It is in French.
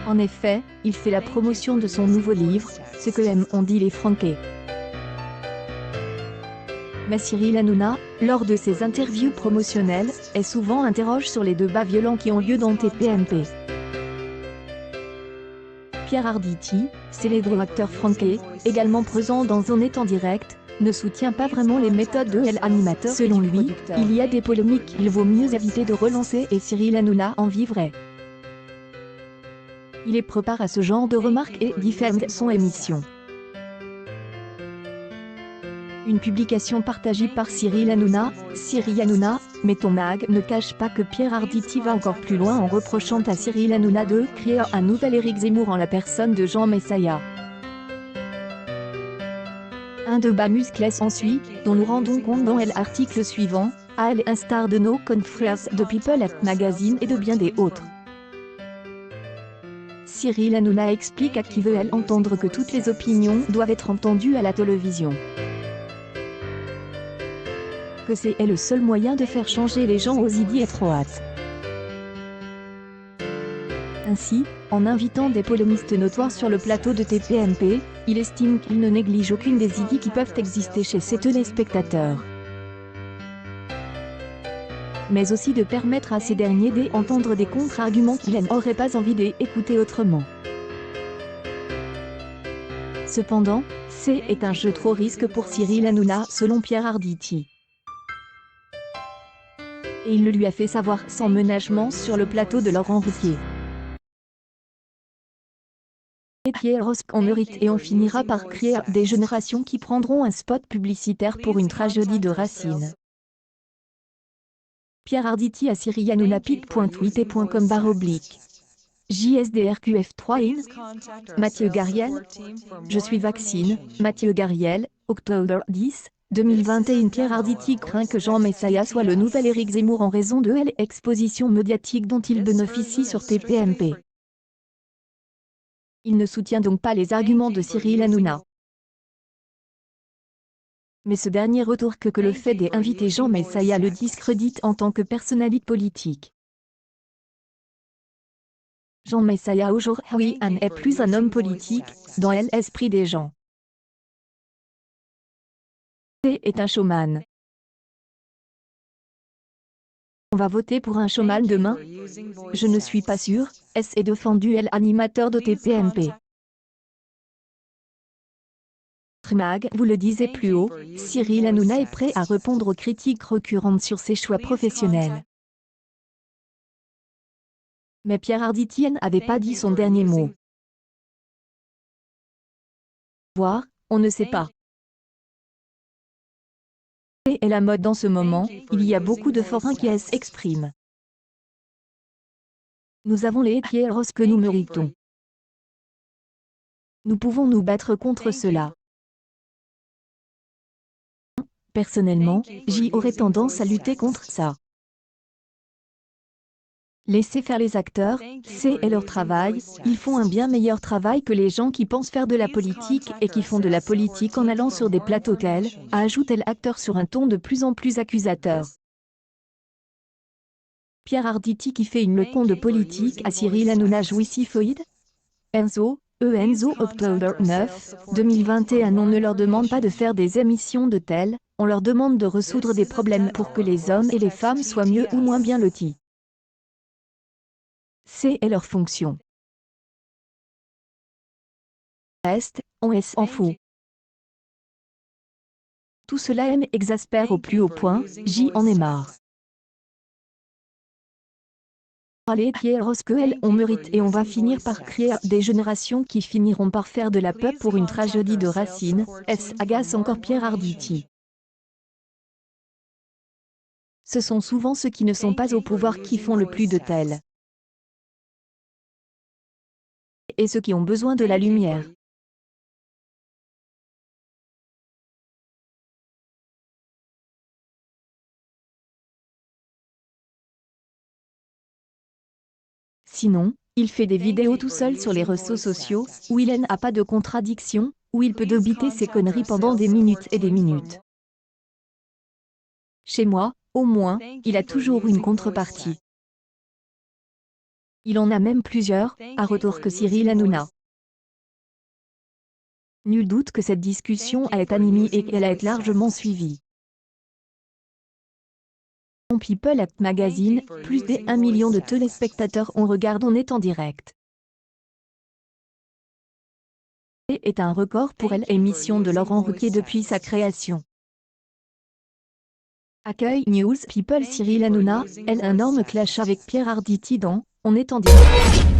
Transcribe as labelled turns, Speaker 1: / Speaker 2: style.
Speaker 1: En effet, il fait la promotion de son nouveau livre, Ce que ont dit les Franquets. Mais Cyril Hanouna, lors de ses interviews promotionnelles, est souvent interroge sur les débats violents qui ont lieu dans TPMP. Pierre Arditi, célèbre acteur franquais, également présent dans On est en direct, ne soutient pas vraiment les méthodes de l'animateur. Selon lui, il y a des polémiques qu'il vaut mieux éviter de relancer et Cyril Hanouna en vivrait. Il est prépare à ce genre de remarques et diffère son émission. Une publication partagée par Cyril Hanouna. Cyril Hanouna, mais ton mag ne cache pas que Pierre Arditi va encore plus loin en reprochant à Cyril Hanouna de créer un nouvel Éric Zemmour en la personne de Jean Messia. Un débat musclé s'ensuit, dont nous rendons compte dans l'article suivant, à l'instar de nos confrères de People at Magazine et de bien des autres. Cyril Hanouna explique à qui veut entendre que toutes les opinions doivent être entendues à la télévision. Que c'est le seul moyen de faire changer les gens aux idées étroites. Ainsi, en invitant des polémistes notoires sur le plateau de TPMP, il estime qu'il ne néglige aucune des idées qui peuvent exister chez ses téléspectateurs. Mais aussi de permettre à ces derniers d'entendre des contre-arguments qu'ils n'auraient pas envie d'écouter autrement. Cependant, c'est un jeu trop risque pour Cyril Hanouna selon Pierre Arditi. Et il le lui a fait savoir sans ménagement sur le plateau de Laurent Ruquier. Pierre on mérite et on finira par créer des générations qui prendront un spot publicitaire pour une tragédie de Racine. Pierre Arditi à Cyril Hanouna pic.twitter.com/. JSDRQF3 in. Mathieu Gariel. Je suis vaccine, Mathieu Gariel, octobre 10, 2021. Pierre Arditi craint que Jean Messia soit le nouvel Éric Zemmour en raison de l'exposition médiatique dont il bénéficie sur TPMP. Il ne soutient donc pas les arguments de Cyril Hanouna. Mais ce dernier retourne que le fait d'inviter Jean Messia le discrédite en tant que personnalité politique. Jean Messia aujourd'hui n'est plus un homme politique, dans l'esprit des gens. C'est un showman. On va voter pour un showman demain? Je ne suis pas sûr, est défendu l'animateur de TPMP. Mag, vous le disiez plus haut, Cyril Hanouna est prêt à répondre aux critiques récurrentes sur ses choix professionnels. Mais Pierre Arditi n'avait pas dit son dernier mot. Voir, on ne sait pas. Et la mode dans ce moment, il y a beaucoup de forains qui s'expriment. Nous avons les pierres que nous méritons. Nous pouvons nous battre contre cela. Personnellement, j'y aurais tendance à lutter contre ça. Laissez faire les acteurs, c'est leur travail, ils font un bien meilleur travail que les gens qui pensent faire de la politique et qui font de la politique en allant sur des plateaux tels, ajoute l'acteur sur un ton de plus en plus accusateur. Pierre Arditi qui fait une leçon de politique à Cyril Hanouna jouissifoïde. Enzo, octobre 9, 2021. On ne leur demande pas de faire des émissions de telles, on leur demande de résoudre des problèmes pour que les hommes et les femmes soient mieux ou moins bien lotis. C'est leur fonction. Reste, on s'en fout. Tout cela m'exaspère au plus haut point, j'en ai marre. Allez Pierre que on mérite et on va finir par créer des générations qui finiront par faire de la peur pour une tragédie de Racine, agace encore Pierre Arditi. Ce sont souvent ceux qui ne sont pas au pouvoir qui font le plus de tels. Et ceux qui ont besoin de la lumière. Sinon, il fait des vidéos tout seul sur les réseaux sociaux, où il n'a pas de contradiction, où il peut débiter ses conneries pendant des minutes et des minutes. Chez moi, au moins, il a toujours une contrepartie. Il en a même plusieurs, à retour que Cyril Hanouna. Nul doute que cette discussion a été animée et qu'elle a été largement suivie. People Act Magazine, plus de 1 million de téléspectateurs ont regardé On est en direct. Et est un record pour l'émission de Laurent Ruquier depuis sa création. Accueil News People Cyril Hanouna, un énorme clash avec Pierre Arditi dans On est en direct.